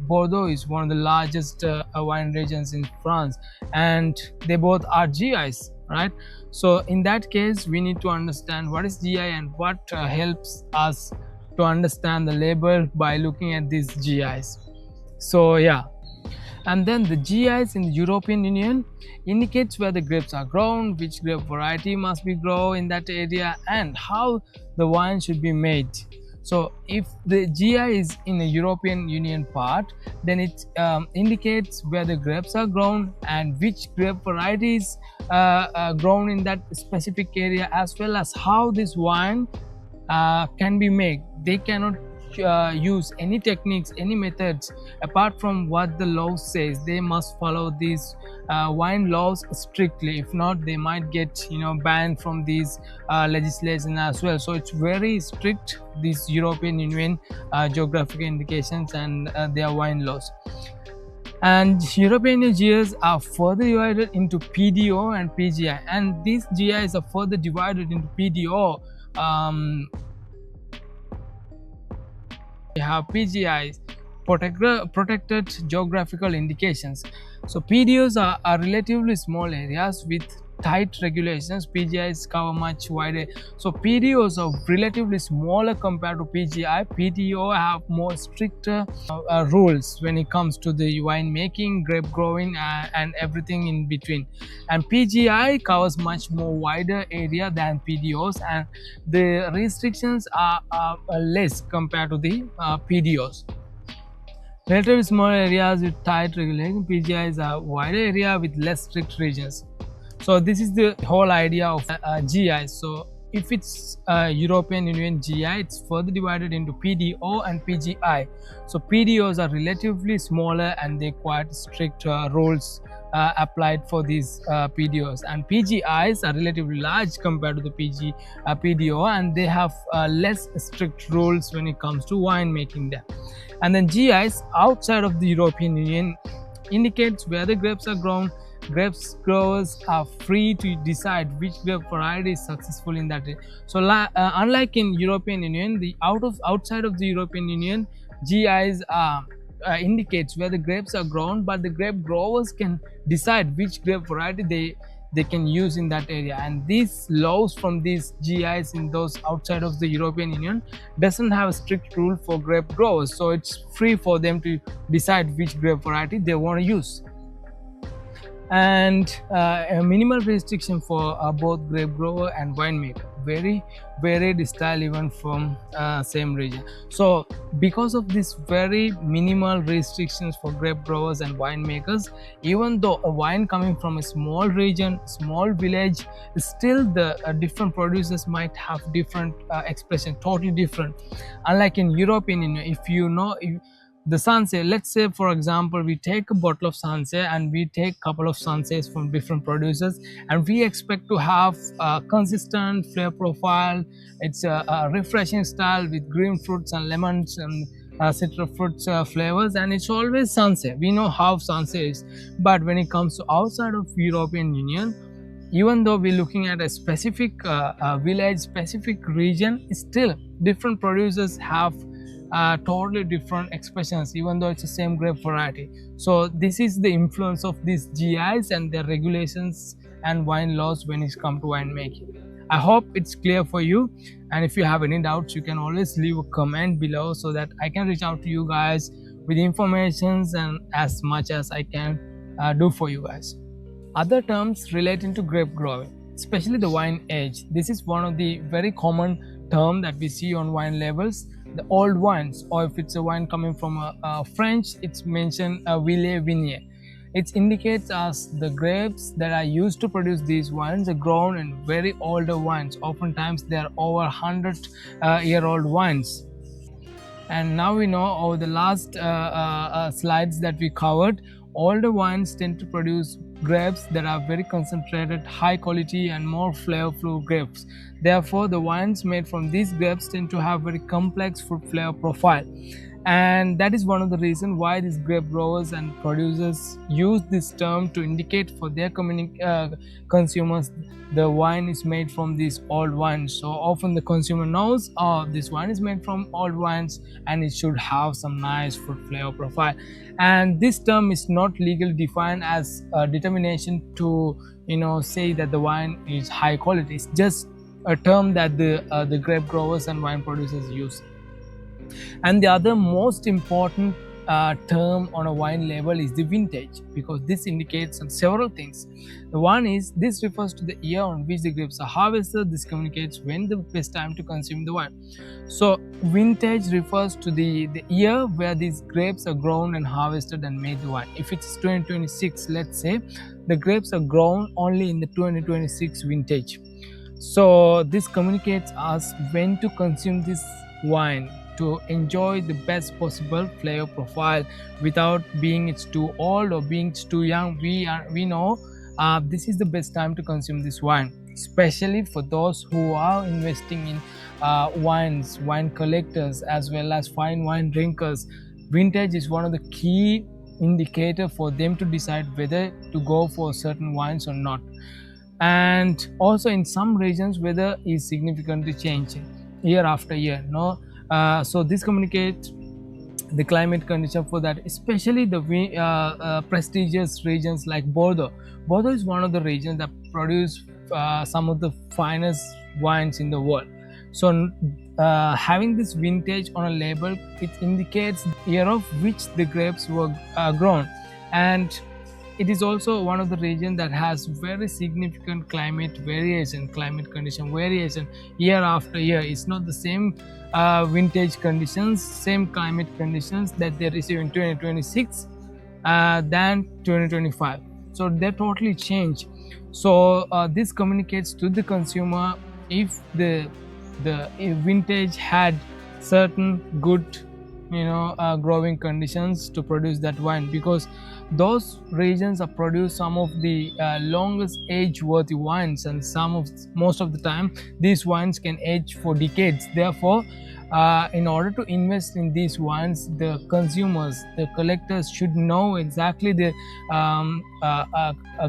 S1: Bordeaux is one of the largest wine regions in France, and they both are GIs, right? So in that case we need to understand what is GI and what helps us to understand the label by looking at these GIs. So yeah, and then the GIs in the European Union indicates where the grapes are grown, which grape variety must be grown in that area, and how the wine should be made. So if the GI is in the European Union part, then it indicates where the grapes are grown and which grape varieties grown in that specific area, as well as how this wine can be made. They cannot use any techniques, any methods apart from what the law says. They must follow these wine laws strictly. If not, they might get banned from these legislation as well. So it's very strict, these European Union geographical indications and their wine laws. And European GIs are further divided into PDO and PGI, and these GIs are further divided into PDO. Um, we have PGIs, protected geographical indications. So PDOs are relatively small areas with tight regulations. PGIs cover much wider. So PDOs are relatively smaller compared to PGI. PDO have more stricter rules when it comes to the wine making, grape growing, and everything in between. And PGI covers much more wider area than PDOs, and the restrictions are less compared to the PDOs. Relatively small areas with tight regulation. PGI is a wider area with less strict regions. So this is the whole idea of GI. So if it's European Union GI, it's further divided into PDO and PGI. So PDOs are relatively smaller and they quite strict rules applied for these PDOs, and PGIs are relatively large compared to the PDO, and they have less strict rules when it comes to wine making there. And then GIs outside of the European Union indicates where the grapes are grown. Grapes growers are free to decide which grape variety is successful in that area. So unlike in European Union, the outside of the European Union, GIs indicates where the grapes are grown, but the grape growers can decide which grape variety they can use in that area. And these laws from these GIs in those outside of the European Union doesn't have a strict rule for grape growers, so it's free for them to decide which grape variety they want to use. And a minimal restriction for both grape grower and winemaker. Very varied style even from same region. So because of this very minimal restrictions for grape growers and winemakers, even though a wine coming from a small region, small village, still the different producers might have different expression, totally different. Unlike in European Union, if you know, the Sanse, let's say for example we take a bottle of Sanse and we take a couple of Sanses from different producers, and we expect to have a consistent flavor profile. It's a refreshing style with green fruits and lemons and citrus fruits flavors, and it's always Sanse. We know how Sanse is. But when it comes to outside of European Union, even though we're looking at a specific village, specific region, still different producers have totally different expressions, even though it's the same grape variety. So this is the influence of these GIs and their regulations and wine laws when it's come to winemaking. I hope it's clear for you, and if you have any doubts, you can always leave a comment below so that I can reach out to you guys with informations and as much as I can do for you guys. Other terms relating to grape growing, especially the wine age. This is one of the very common term that we see on wine labels. The old wines, or if it's a wine coming from a French, it's mentioned Ville Vigne. It indicates us the grapes that are used to produce these wines are grown in very older wines. Oftentimes they are over 100-year-old wines. And now we know over the last slides that we covered, older wines tend to produce grapes that are very concentrated, high quality and more flavorful grapes. Therefore, the wines made from these grapes tend to have very complex fruit flavor profile. And that is one of the reasons why these grape growers and producers use this term to indicate for their consumers the wine is made from these old wines. So often the consumer knows, oh, this wine is made from old wines and it should have some nice fruit flavor profile. And this term is not legally defined as a determination to say that the wine is high quality. It's just a term that the grape growers and wine producers use. And the other most important term on a wine label is the vintage, because this indicates several things. The one is, this refers to the year on which the grapes are harvested. This communicates when the best time to consume the wine. So vintage refers to the year where these grapes are grown and harvested and made the wine. If it's 2026, let's say, the grapes are grown only in the 2026 vintage. So this communicates us when to consume this wine to enjoy the best possible flavor profile without being it's too old or being it's too young. We know this is the best time to consume this wine, especially for those who are investing in wines, wine collectors, as well as fine wine drinkers. Vintage is one of the key indicator for them to decide whether to go for certain wines or not. And also in some regions weather is significantly changing year after year, no. So this communicates the climate condition for that, especially the prestigious regions like Bordeaux. Bordeaux is one of the regions that produce some of the finest wines in the world. So having this vintage on a label, it indicates the year of which the grapes were grown. And it is also one of the regions that has very significant climate condition variation year after year. It's not the same vintage conditions, same climate conditions that they receive in 2026 than 2025. So they totally change. So this communicates to the consumer if the vintage had certain good, growing conditions to produce that wine, because those regions are produce some of the longest age worthy wines, and most of the time these wines can age for decades. Therefore, in order to invest in these wines, the consumers, the collectors should know exactly the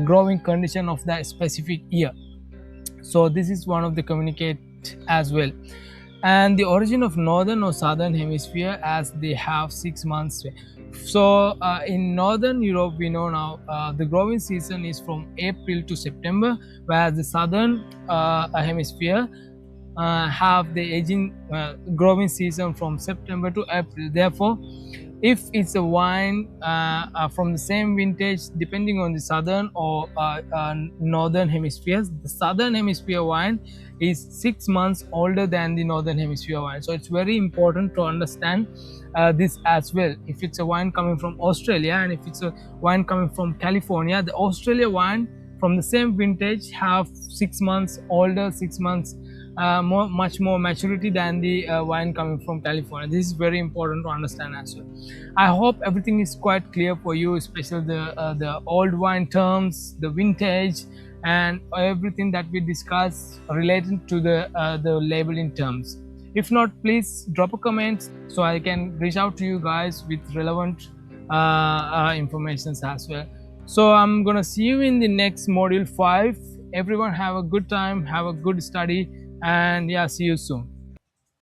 S1: growing condition of that specific year. So this is one of the communicate as well. And the origin of northern or southern hemisphere, as they have 6 months. So in northern Europe, we know now the growing season is from April to September, whereas the southern hemisphere have the aging growing season from September to April. Therefore, if it's a wine from the same vintage, depending on the southern or northern hemispheres, the southern hemisphere wine is 6 months older than the northern hemisphere wine. So it's very important to understand this as well. If it's a wine coming from Australia and if it's a wine coming from California, the Australia wine from the same vintage have 6 months older, 6 months much more maturity than the wine coming from California. This is very important to understand as well. I hope everything is quite clear for you, especially the old wine terms, the vintage, and everything that we discussed related to the labeling terms. If not, please drop a comment so I can reach out to you guys with relevant information as well. So I'm gonna see you in the next module 5. Everyone have a good time, have a good study, and yeah, see you soon.